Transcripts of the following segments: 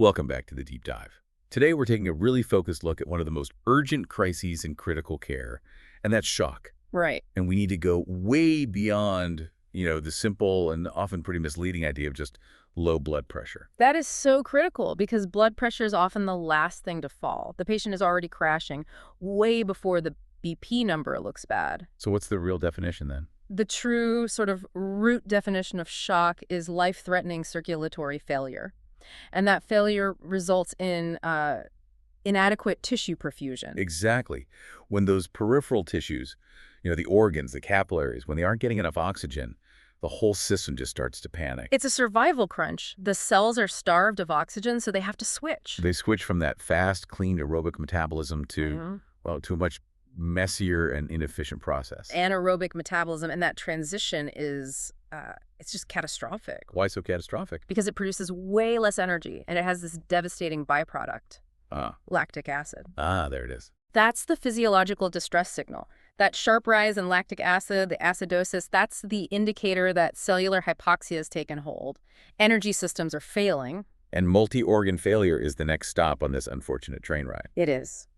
Welcome back to the Deep Dive. Today we're taking a really focused look at one of the most urgent crises in critical care, and that's shock. Right. And we need to go way beyond, the simple and often pretty misleading idea of just low blood pressure. That is so critical because blood pressure is often the last thing to fall. The patient is already crashing way before the BP number looks bad. So what's the real definition then? The true sort of root definition of shock is life-threatening circulatory failure. And that failure results in inadequate tissue perfusion. Exactly. When those peripheral tissues, the organs, the capillaries, when they aren't getting enough oxygen, the whole system just starts to panic. It's a survival crunch. The cells are starved of oxygen, so they have to switch. They switch from that fast, clean aerobic metabolism to, to a much messier and inefficient process. Anaerobic metabolism, and that transition is, it's just catastrophic. Why so catastrophic? Because it produces way less energy, and it has this devastating byproduct, lactic acid. There it is. That's the physiological distress signal. That sharp rise in lactic acid, the acidosis, that's the indicator that cellular hypoxia has taken hold. Energy systems are failing. And multi-organ failure is the next stop on this unfortunate train ride. It is.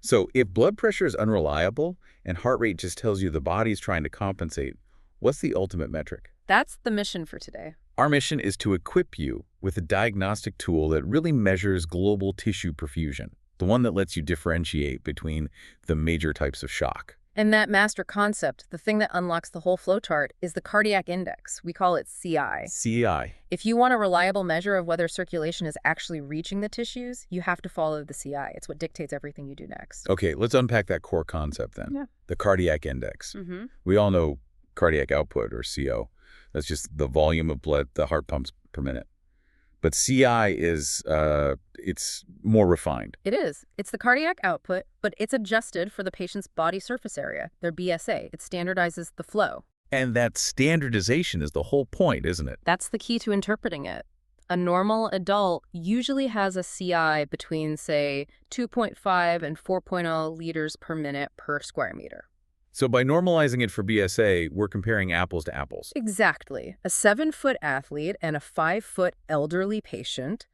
So if blood pressure is unreliable and heart rate just tells you the body's trying to compensate, what's the ultimate metric? That's the mission for today. Our mission is to equip you with a diagnostic tool that really measures global tissue perfusion, the one that lets you differentiate between the major types of shock. And that master concept, the thing that unlocks the whole flowchart, is the cardiac index. We call it CI. CI. If you want a reliable measure of whether circulation is actually reaching the tissues, you have to follow the CI. It's what dictates everything you do next. Okay, let's unpack that core concept then. Yeah. The cardiac index. Mm-hmm. We all know cardiac output, or CO. That's just the volume of blood the heart pumps per minute. But CI is, it's more refined. It is. It's the cardiac output, but it's adjusted for the patient's body surface area, their BSA. It standardizes the flow. And that standardization is the whole point, isn't it? That's the key to interpreting it. A normal adult usually has a CI between, say, 2.5 and 4.0 liters per minute per square meter. So by normalizing it for BSA, we're comparing apples to apples. Exactly. A 7-foot athlete and a 5-foot elderly patient,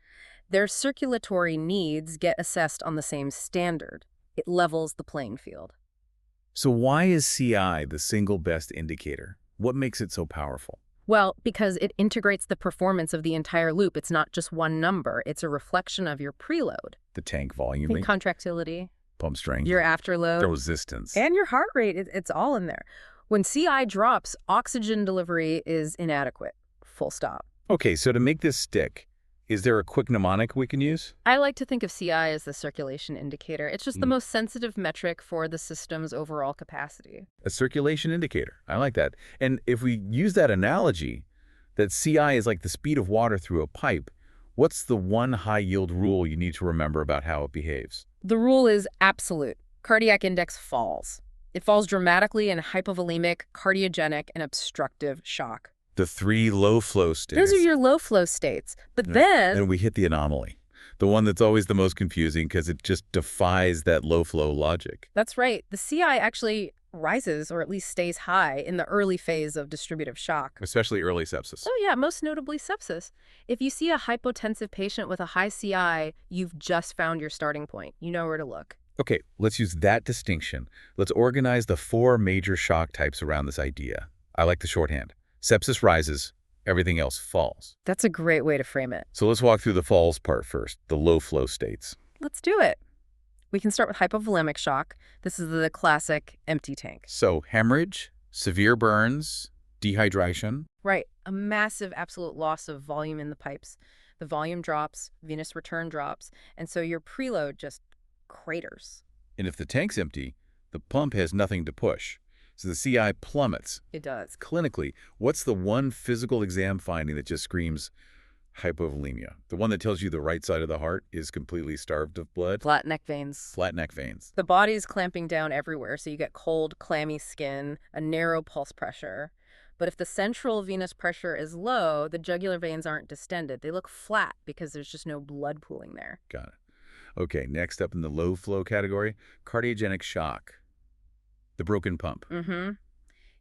their circulatory needs get assessed on the same standard. It levels the playing field. So why is CI the single best indicator? What makes it so powerful? Well, because it integrates the performance of the entire loop. It's not just one number. It's a reflection of your preload. The tank volume, The contractility, pump strength, your afterload, the resistance. and your heart rate. It's all in there. When CI drops, oxygen delivery is inadequate. Full stop. Okay, so to make this stick, is there a quick mnemonic we can use? I like to think of CI as the circulation indicator. It's just the most sensitive metric for the system's overall capacity. A circulation indicator. I like that. And if we use that analogy, that CI is like the speed of water through a pipe, what's the one high-yield rule you need to remember about how it behaves? The rule is absolute. Cardiac index falls. It falls dramatically in hypovolemic, cardiogenic, and obstructive shock. The 3 low-flow states. Those are your low-flow states. But then... And we hit the anomaly. The one that's always the most confusing because it just defies that low-flow logic. That's right. The CI actually rises, or at least stays high, in the early phase of distributive shock. Especially early sepsis. Oh yeah, most notably sepsis. If you see a hypotensive patient with a high CI, you've just found your starting point. You know where to look. Okay, let's use that distinction. Let's organize the 4 major shock types around this idea. I like the shorthand. Sepsis rises, everything else falls. That's a great way to frame it. So let's walk through the falls part first, the low-flow states. Let's do it. We can start with hypovolemic shock. This is the classic empty tank. So hemorrhage, severe burns, dehydration. Right. A massive absolute loss of volume in the pipes. The volume drops, venous return drops, and so your preload just craters. And if the tank's empty, the pump has nothing to push. So the CI plummets. It does. Clinically, what's the one physical exam finding that just screams hypovolemia? The one that tells you the right side of the heart is completely starved of blood? Flat neck veins. Flat neck veins. The body's clamping down everywhere, so you get cold, clammy skin, a narrow pulse pressure. But if the central venous pressure is low, the jugular veins aren't distended. They look flat because there's just no blood pooling there. Got it. Okay, next up in the low flow category, cardiogenic shock. The broken pump.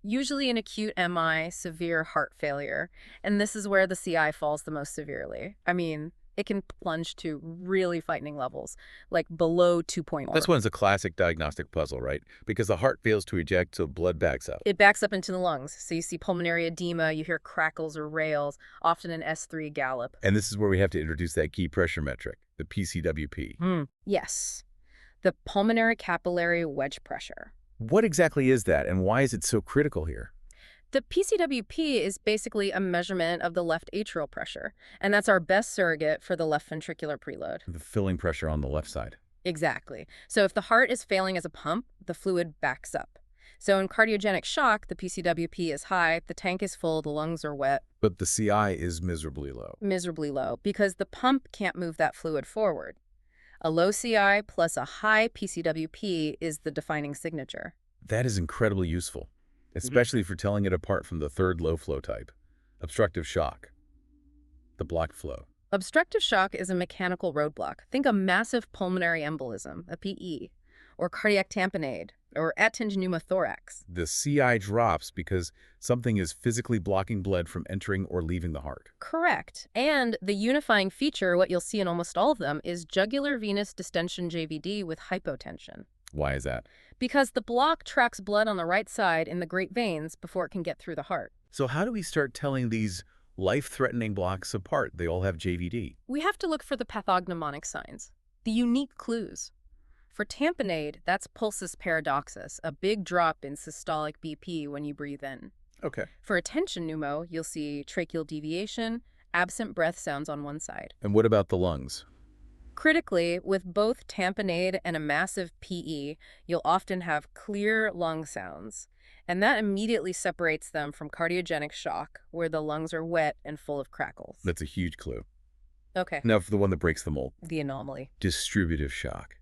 Usually an acute MI, severe heart failure. And this is where the CI falls the most severely. I mean, It can plunge to really frightening levels, like below 2.4. That's when it's a classic diagnostic puzzle, right? Because the heart fails to eject, so blood backs up. It backs up into the lungs, so you see pulmonary edema, you hear crackles or rails, often an S3 gallop. And this is where we have to introduce that key pressure metric, the PCWP. Yes, the pulmonary capillary wedge pressure. What exactly is that, and why is it so critical here? The PCWP is basically a measurement of the left atrial pressure, and that's our best surrogate for the left ventricular preload. The filling pressure on the left side. Exactly. So if the heart is failing as a pump, the fluid backs up. So in cardiogenic shock, the PCWP is high, the tank is full, the lungs are wet. But the CI is miserably low. Miserably low, because the pump can't move that fluid forward. A low CI plus a high PCWP is the defining signature. That is incredibly useful, especially for telling it apart from the third low flow type, obstructive shock, the blocked flow. Obstructive shock is a mechanical roadblock. Think a massive pulmonary embolism, a PE, or cardiac tamponade, or attention pneumothorax. The CI drops because something is physically blocking blood from entering or leaving the heart. Correct. And the unifying feature, what you'll see in almost all of them, is jugular venous distension JVD with hypotension. Why is that? Because the block tracks blood on the right side in the great veins before it can get through the heart. So how do we start telling these life-threatening blocks apart? They all have JVD. We have to look for the pathognomonic signs, the unique clues. For tamponade, that's pulsus paradoxus, a big drop in systolic BP when you breathe in. Okay. For attention pneumo, you'll see tracheal deviation, absent breath sounds on one side. And what about the lungs? Critically, with both tamponade and a massive PE, you'll often have clear lung sounds. And that immediately separates them from cardiogenic shock, where the lungs are wet and full of crackles. That's a huge clue. Okay, Now for the one that breaks the mold. the anomaly. Distributive shock.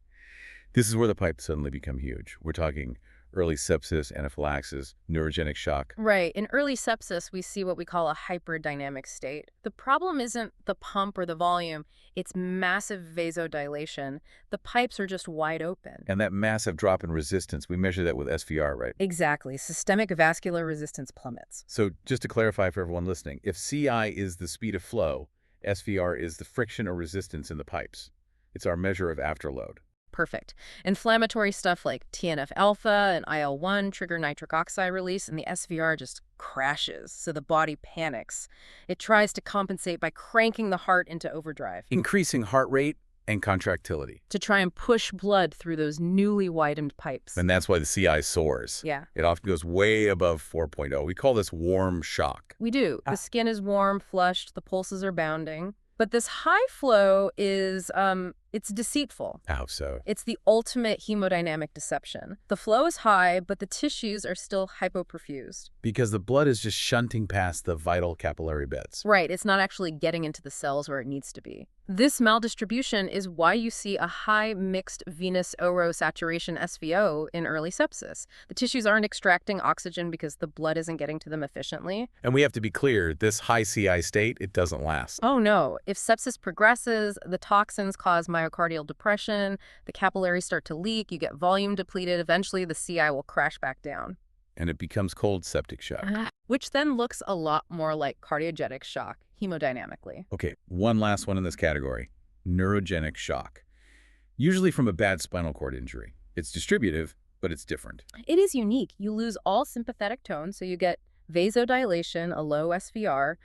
This is where the pipes suddenly become huge. We're talking early sepsis, anaphylaxis, neurogenic shock. Right. In early sepsis, we see what we call a hyperdynamic state. The problem isn't the pump or the volume, it's massive vasodilation. The pipes are just wide open. And that massive drop in resistance, we measure that with SVR, right? Exactly. Systemic vascular resistance plummets. So just to clarify for everyone listening, if CI is the speed of flow, SVR is the friction or resistance in the pipes. It's our measure of afterload. Perfect. Inflammatory stuff like TNF-alpha and IL-1 trigger nitric oxide release, and the SVR just crashes, so the body panics. It tries to compensate by cranking the heart into overdrive Increasing heart rate and contractility. to try and push blood through those newly widened pipes. And that's why the CI soars. Yeah, It often goes way above 4.0. We call this warm shock. we do. The skin is warm, flushed, the pulses are bounding. But this high flow is, it's deceitful. How so? It's the ultimate hemodynamic deception. The flow is high, but the tissues are still hypoperfused. Because the blood is just shunting past the vital capillary beds. Right, it's not actually getting into the cells where it needs to be. This maldistribution is why you see a high mixed venous oro saturation SVO in early sepsis. The tissues aren't extracting oxygen because the blood isn't getting to them efficiently. And we have to be clear, this high CI state, it doesn't last. Oh no, if sepsis progresses, the toxins cause myocardial depression, the capillaries start to leak, you get volume depleted, eventually the CI will crash back down. And it becomes cold septic shock. Which then looks a lot more like cardiogenic shock, hemodynamically. Okay, one last one in this category. Neurogenic shock. Usually from a bad spinal cord injury. It's distributive, but it's different. It is unique. You lose all sympathetic tone, so you get vasodilation, a low SVR,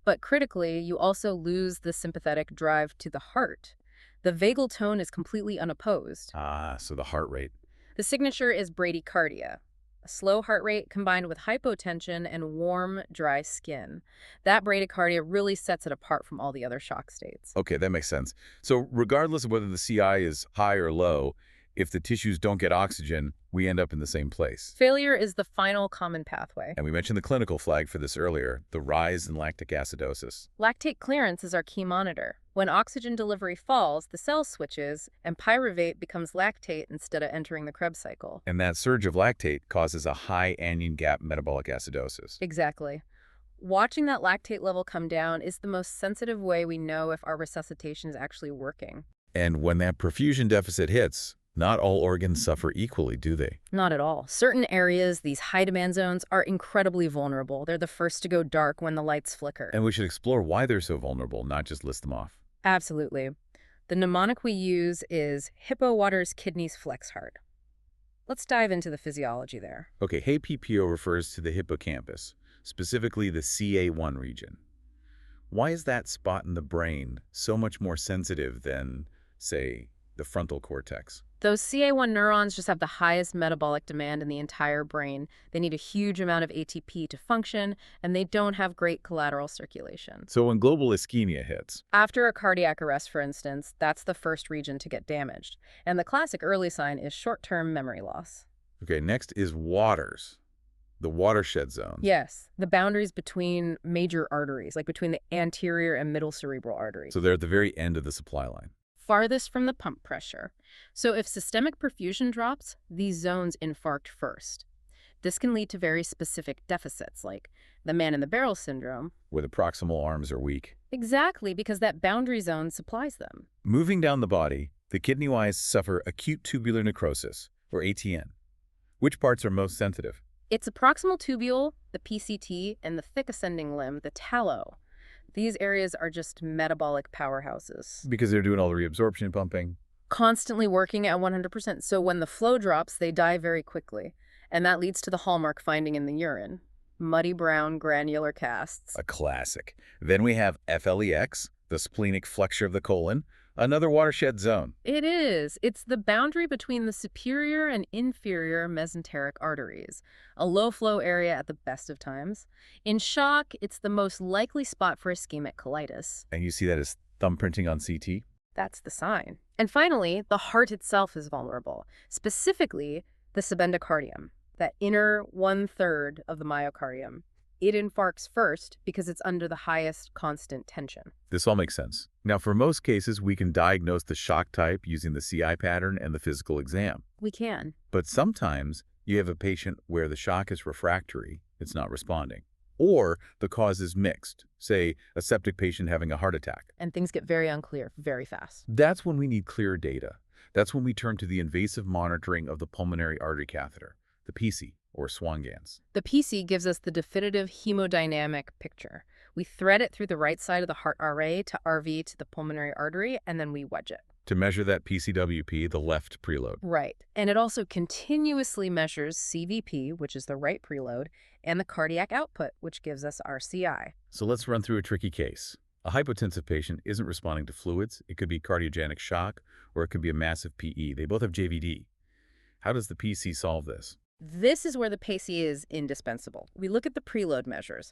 but critically, you also lose the sympathetic drive to the heart. The vagal tone is completely unopposed. Ah, so the heart rate. The signature is bradycardia, a slow heart rate combined with hypotension and warm, dry skin. That bradycardia really sets it apart from all the other shock states. Okay, that makes sense. So regardless of whether the CI is high or low, if the tissues don't get oxygen, we end up in the same place. Failure is the final common pathway. And we mentioned the clinical flag for this earlier, the rise in lactic acidosis. Lactate clearance is our key monitor. When oxygen delivery falls, the cell switches, and pyruvate becomes lactate instead of entering the Krebs cycle. And that surge of lactate causes a high anion gap metabolic acidosis. Exactly. Watching that lactate level come down is the most sensitive way we know if our resuscitation is actually working. And when that perfusion deficit hits, not all organs suffer equally, do they? Not at all. Certain areas, these high-demand zones, are incredibly vulnerable. They're the first to go dark when the lights flicker. And we should explore why they're so vulnerable, not just list them off. Absolutely. The mnemonic we use is Hippo Waters Kidneys Flex Heart. Let's dive into the physiology there. Okay, hey PPO refers to the hippocampus, specifically the CA1 region. Why is that spot in the brain so much more sensitive than, say, the frontal cortex? Those CA1 neurons just have the highest metabolic demand in the entire brain. They need a huge amount of ATP to function, and they don't have great collateral circulation. So when global ischemia hits, After a cardiac arrest, for instance, that's the first region to get damaged. And the classic early sign is short-term memory loss. okay, next is waters, the watershed zones. Yes, the boundaries between major arteries, like between the anterior and middle cerebral arteries. So they're at the very end of the supply line. Farthest from the pump pressure. So if systemic perfusion drops, these zones infarct first. This can lead to very specific deficits, like the man-in-the-barrel syndrome. Where the proximal arms are weak. Exactly, because that boundary zone supplies them. Moving down the body, the kidney wires suffer acute tubular necrosis, or ATN. Which parts are most sensitive? It's a proximal tubule, the PCT, and the thick ascending limb, the tallow. These areas are just metabolic powerhouses, Because they're doing all the reabsorption pumping. constantly working at 100%. So when the flow drops, they die very quickly. And that leads to the hallmark finding in the urine: muddy brown granular casts. A classic. Then we have FLEX, the splenic flexure of the colon, another watershed zone. It is. It's the boundary between the superior and inferior mesenteric arteries, a low-flow area at the best of times. In shock, it's the most likely spot for ischemic colitis. And you see that as thumbprinting on CT? That's the sign. And finally, the heart itself is vulnerable, specifically the subendocardium, that inner one-third of the myocardium. It infarcts first because it's under the highest constant tension. This all makes sense. Now, for most cases, we can diagnose the shock type using the CI pattern and the physical exam. We can. But sometimes you have a patient where the shock is refractory, it's not responding. Or the cause is mixed, say a septic patient having a heart attack. And things get very unclear very fast. That's when we need clear data. That's when we turn to the invasive monitoring of the pulmonary artery catheter, the PC, or Swan-Ganz. The PC gives us the definitive hemodynamic picture. We thread it through the right side of the heart RA to RV to the pulmonary artery, and then we wedge it. To measure that PCWP, the left preload. Right. And it also continuously measures CVP, which is the right preload, and the cardiac output, which gives us our CI. So let's run through a tricky case. A hypotensive patient isn't responding to fluids. It could be cardiogenic shock, or it could be a massive PE. They both have JVD. How does the PC solve this? This is where the PACE is indispensable. We look at the preload measures.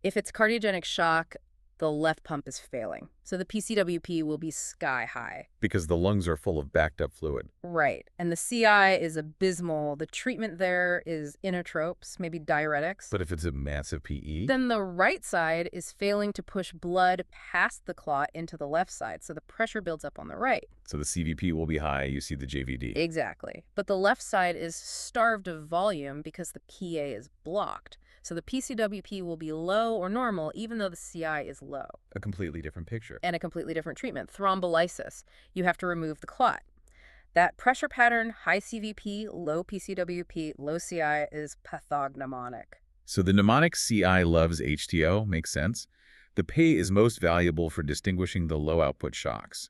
If it's cardiogenic shock, the left pump is failing. So the PCWP will be sky high. Because the lungs are full of backed up fluid. Right. And the CI is abysmal. The treatment there is inotropes, maybe diuretics. But if it's a massive PE? Then the right side is failing to push blood past the clot into the left side, so the pressure builds up on the right. So the CVP will be high, you see the JVD. Exactly. But the left side is starved of volume because the PA is blocked. So the PCWP will be low or normal even though the CI is low. A completely different picture. And a completely different treatment, thrombolysis. You have to remove the clot. That pressure pattern, high CVP, low PCWP, low CI, is pathognomonic. So the mnemonic CI loves HTO, makes sense. The PA is most valuable for distinguishing the low output shocks: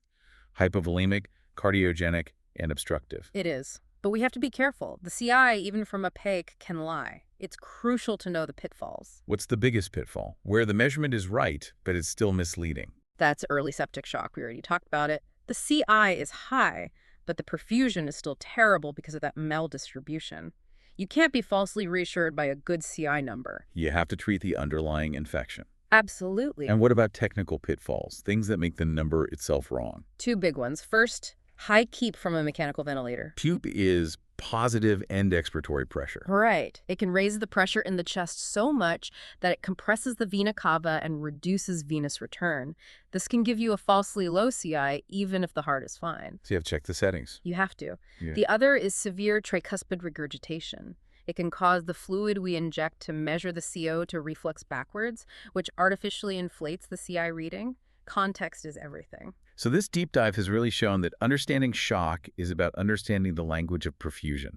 hypovolemic, cardiogenic, and obstructive. It is. But we have to be careful. The CI, even from a PEG, can lie. It's crucial to know the pitfalls. What's the biggest pitfall? Where the measurement is right, but it's still misleading. That's early septic shock. We already talked about it. The CI is high, but the perfusion is still terrible because of that maldistribution. You can't be falsely reassured by a good CI number. You have to treat the underlying infection. Absolutely. And what about technical pitfalls, things that make the number itself wrong? Two big ones. First, high keep from a mechanical ventilator. PUP is positive end expiratory pressure. Right. It can raise the pressure in the chest so much that it compresses the vena cava and reduces venous return. This can give you a falsely low CI even if the heart is fine. So you have to check the settings. You have to. Yeah. The other is severe tricuspid regurgitation. It can cause the fluid we inject to measure the CO to reflux backwards, which artificially inflates the CI reading. Context is everything. So this deep dive has really shown that understanding shock is about understanding the language of perfusion.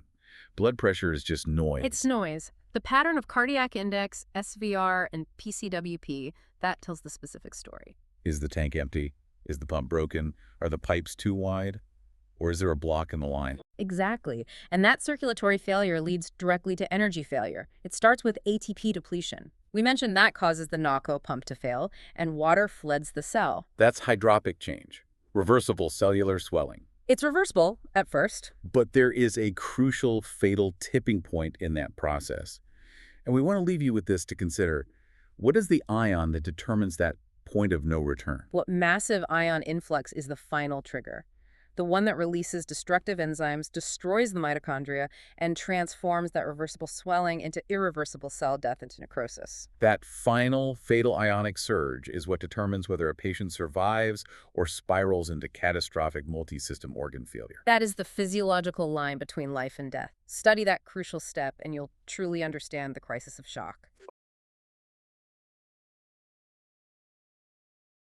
Blood pressure is just noise. It's noise. The pattern of cardiac index, SVR, and PCWP, that tells the specific story. Is the tank empty? Is the pump broken? Are the pipes too wide? Or is there a block in the line? Exactly. And that circulatory failure leads directly to energy failure. It starts with ATP depletion. We mentioned that causes the NACO pump to fail, and water floods the cell. That's hydropic change, reversible cellular swelling. It's reversible at first. But there is a crucial, fatal tipping point in that process. And we want to leave you with this to consider. What is the ion that determines that point of no return? What massive ion influx is the final trigger? The one that releases destructive enzymes, destroys the mitochondria, and transforms that reversible swelling into irreversible cell death into necrosis. That final, fatal ionic surge is what determines whether a patient survives or spirals into catastrophic multi-system organ failure. That is the physiological line between life and death. Study that crucial step, and you'll truly understand the crisis of shock.